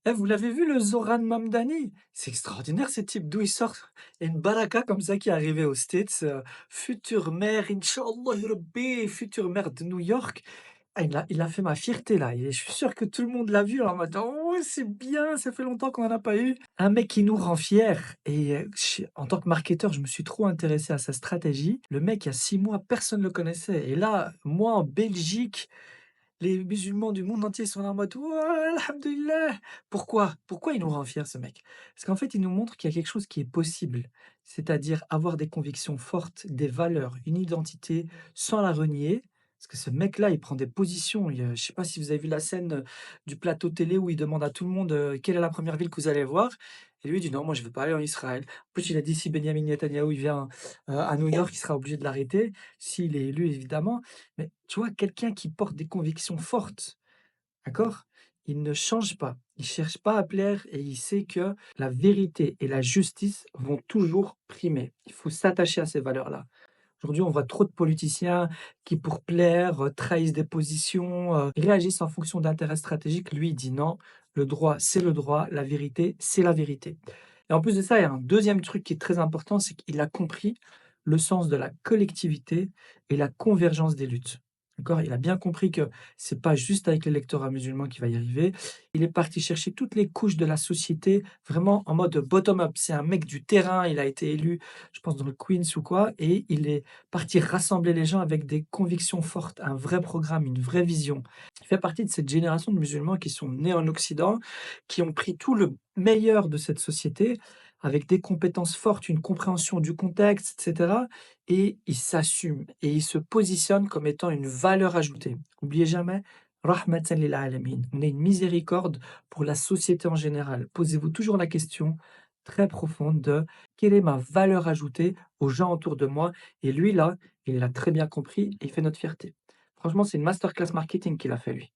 Eh, vous l'avez vu le Zoran Mamdani? C'est extraordinaire ce type, d'où il sort? Il y a une baraka comme ça qui est arrivée aux States, futur maire, Inch'Allah ya Rabbi, futur maire de New York. Ah, il a fait ma fierté là et je suis sûr que tout le monde l'a vu en mode: «Oh c'est bien, ça fait longtemps qu'on en a pas eu». Un mec qui nous rend fiers et en tant que marketeur, je me suis trop intéressé à sa stratégie. Le mec, il y a 6 mois, personne ne le connaissait et là, moi en Belgique, les musulmans du monde entier sont là en mode: «Ouah, alhamdoulilah». Pourquoi? Pourquoi il nous rend fiers ce mec? Parce qu'en fait, il nous montre qu'il y a quelque chose qui est possible, c'est-à-dire avoir des convictions fortes, des valeurs, une identité sans la renier. Parce que ce mec-là, il prend des positions, je sais pas si vous avez vu la scène, du plateau télé où il demande à tout le monde, «Quelle est la première ville que vous allez voir?» et lui il dit: «Non, moi je veux pas aller en Israël». En plus, il a dit si Benyamin Netanyahou il vient, à New York, il sera obligé de l'arrêter, s'il est élu évidemment. Mais tu vois, quelqu'un qui porte des convictions fortes, d'accord? Il ne change pas, il cherche pas à plaire et il sait que la vérité et la justice vont toujours primer. Il faut s'attacher à ces valeurs-là. Aujourd'hui, on voit trop de politiciens qui, pour plaire, trahissent des positions, réagissent en fonction d'intérêts stratégiques. Lui, il dit: «Non, le droit, c'est le droit, la vérité, c'est la vérité». Et en plus de ça, il y a un deuxième truc qui est très important, c'est qu'il a compris le sens de la collectivité et la convergence des luttes. D'accord? Il a bien compris que c'est pas juste avec l'électorat musulman qu'il va y arriver. Il est parti chercher toutes les couches de la société, vraiment en mode bottom up. C'est un mec du terrain, il a été élu, je pense dans le Queens ou quoi, et il est parti rassembler les gens avec des convictions fortes, un vrai programme, une vraie vision. Il fait partie de cette génération de musulmans qui sont nés en Occident, qui ont pris tout le meilleur de cette société, avec des compétences fortes, une compréhension du contexte, et cetera, et ils s'assument et ils se positionnent comme étant une valeur ajoutée. N'oubliez jamais, rahmatan lil alamin. On est une miséricorde pour la société en général. Posez-vous toujours la question très profonde de: «Quelle est ma valeur ajoutée aux gens autour de moi?» et lui là, il l'a très bien compris et il fait notre fierté. Franchement, c'est une masterclass marketing qu'il a fait lui.